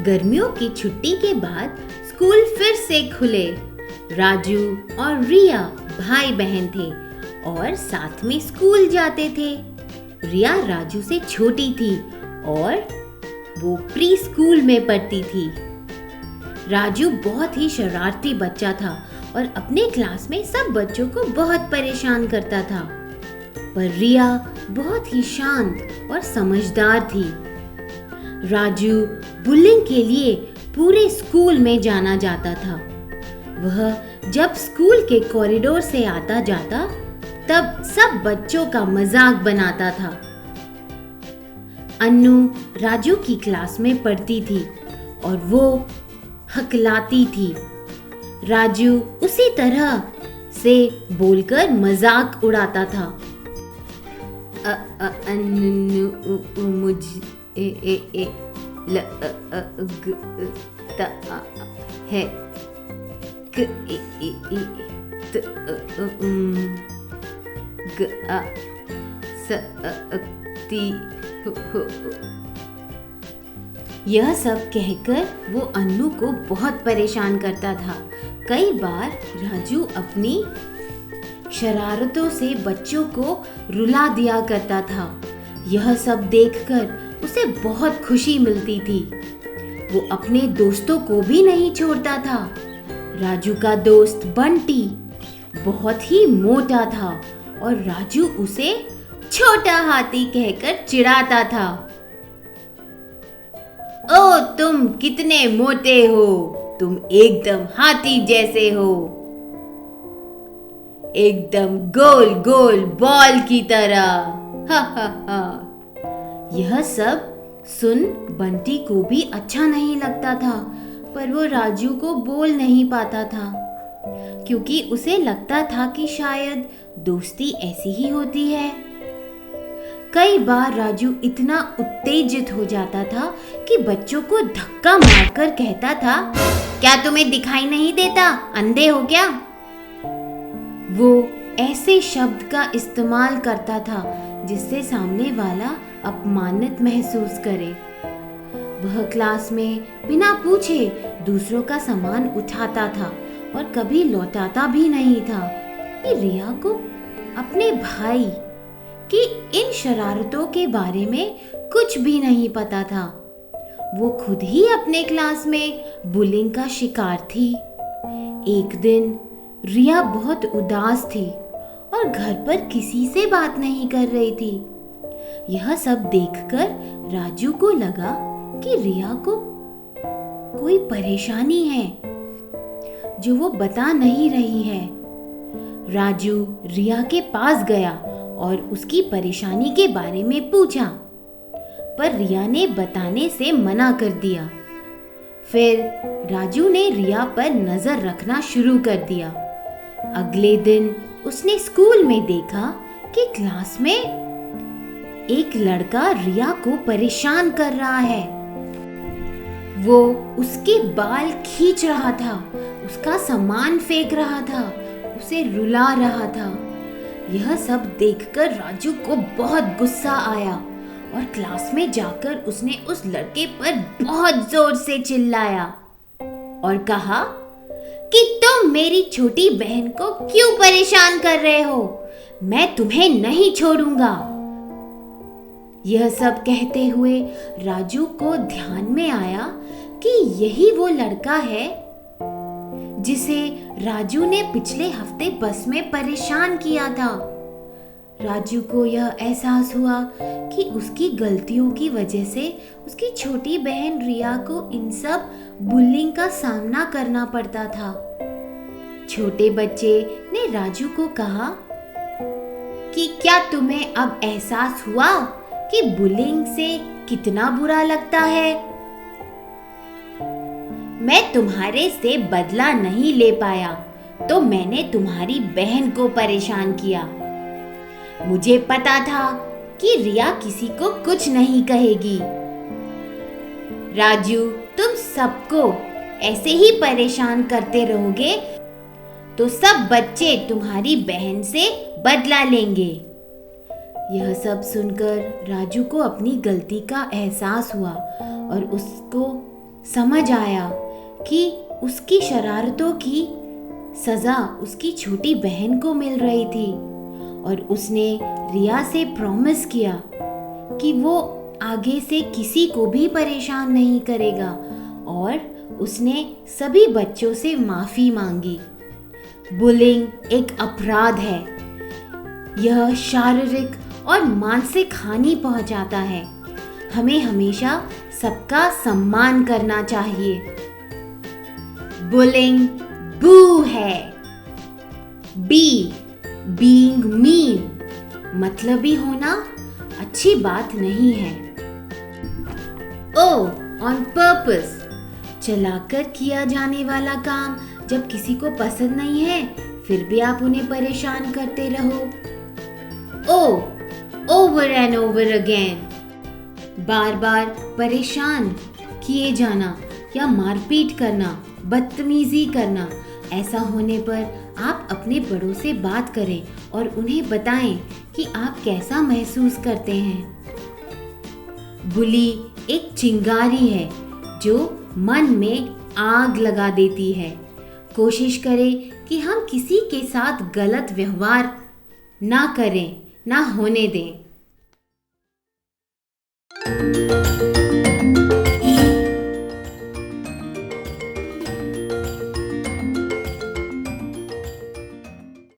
गर्मियों की छुट्टी के बाद स्कूल फिर से खुले। राजू और रिया भाई बहन थे और साथ में स्कूल जाते थे। रिया राजू से छोटी थी और वो प्री स्कूल में पढ़ती थी। राजू बहुत ही शरारती बच्चा था और अपने क्लास में सब बच्चों को बहुत परेशान करता था। पर रिया बहुत ही शांत और समझदार थी। राजू बुलिंग के लिए पूरे स्कूल में जाना जाता था। वह जब स्कूल के कॉरिडोर से आता जाता तब सब बच्चों का मजाक बनाता था। अन्नू राजू की क्लास में पढ़ती थी और वो हकलाती थी। राजू उसी तरह से बोलकर मजाक उड़ाता था। अन्नू मुझे लगता है सकती हो। यह सब कहकर वो अन्नू को बहुत परेशान करता था। कई बार राजू अपनी शरारतों से बच्चों को रुला दिया करता था। यह सब देखकर उसे बहुत खुशी मिलती थी। वो अपने दोस्तों को भी नहीं छोड़ता था। राजू का दोस्त बंटी बहुत ही मोटा था और राजू उसे छोटा हाथी कहकर चिढ़ाता था। ओ तुम कितने मोटे हो, तुम एकदम हाथी जैसे हो, एकदम गोल गोल बॉल की तरह। हा हा हा। यह सब सुन बंटी को भी अच्छा नहीं लगता था, पर वो राजू को बोल नहीं पाता था क्योंकि उसे लगता था कि शायद दोस्ती ऐसी ही होती है। कई बार राजू इतना उत्तेजित हो जाता था कि बच्चों को धक्का मारकर कहता था, क्या तुम्हें दिखाई नहीं देता, अंधे हो क्या? वो ऐसे शब्द का इस्तेमाल करता था जिससे सामने वाला अपमानित महसूस करे। वह क्लास में बिना पूछे दूसरों का सामान उठाता था और कभी लौटाता भी नहीं था। कि रिया को अपने भाई की इन शरारतों के बारे में कुछ भी नहीं पता था। वो खुद ही अपने क्लास में बुलिंग का शिकार थी। एक दिन रिया बहुत उदास थी और घर पर किसी से बात नहीं कर रही थी। यह सब देखकर राजू को लगा कि रिया को कोई परेशानी है जो वो बता नहीं रही है। राजू रिया के पास गया और उसकी परेशानी के बारे में पूछा, पर रिया ने बताने से मना कर दिया। फिर राजू ने रिया पर नजर रखना शुरू कर दिया। अगले दिन उसने स्कूल में देखा कि क्लास में एक लड़का रिया को परेशान कर रहा है। वो उसके बाल खींच रहा था, उसका सामान फेंक रहा था, उसे रुला रहा था। यह सब देखकर राजू को बहुत गुस्सा आया और क्लास में जाकर उसने उस लड़के पर बहुत जोर से चिल्लाया और कहा कि तुम मेरी छोटी बहन को क्यों परेशान कर रहे हो? मैं तुम्हें नहीं छोड़ूंगा। यह सब कहते हुए राजू को ध्यान में आया कि यही वो लड़का है जिसे राजू ने पिछले हफ्ते बस में परेशान किया था। राजू को यह एहसास हुआ कि उसकी गलतियों की वजह से उसकी छोटी बहन रिया को इन सब बुलिंग का सामना करना पड़ता था। छोटे बच्चे ने राजू को कहा कि क्या तुम्हें अब एहसास हुआ कि बुलिंग से कितना बुरा लगता है? मैं तुम्हारे से बदला नहीं ले पाया तो मैंने तुम्हारी बहन को परेशान किया। मुझे पता था कि रिया किसी को कुछ नहीं कहेगी। राजू, तुम सबको ऐसे ही परेशान करते रहोगे तो सब बच्चे तुम्हारी बहन से बदला लेंगे। यह सब सुनकर राजू को अपनी गलती का एहसास हुआ और उसको समझ आया कि उसकी शरारतों की सजा उसकी छोटी बहन को मिल रही थी और उसने रिया से प्रॉमिस किया कि वो आगे से किसी को भी परेशान नहीं करेगा और उसने सभी बच्चों से माफ़ी मांगी। बुलिंग एक अपराध है। यह शारीरिक और मानसिक हानि पहुंचाता है। हमें हमेशा सबका सम्मान करना चाहिए। बुलिंग बू है। बी बीइंग मीन मतलबी होना अच्छी बात नहीं है। ओ ऑन पर्पस चलाकर किया जाने वाला काम जब किसी को पसंद नहीं है फिर भी आप उन्हें परेशान करते रहो। ओ ओवर एंड ओवर अगेन बार बार परेशान किए जाना या मारपीट करना, बदतमीजी करना। ऐसा होने पर आप अपने बड़ों से बात करें और उन्हें बताएं कि आप कैसा महसूस करते हैं। बुली एक चिंगारी है जो मन में आग लगा देती है। कोशिश करें कि हम किसी के साथ गलत व्यवहार ना करें, ना होने दें।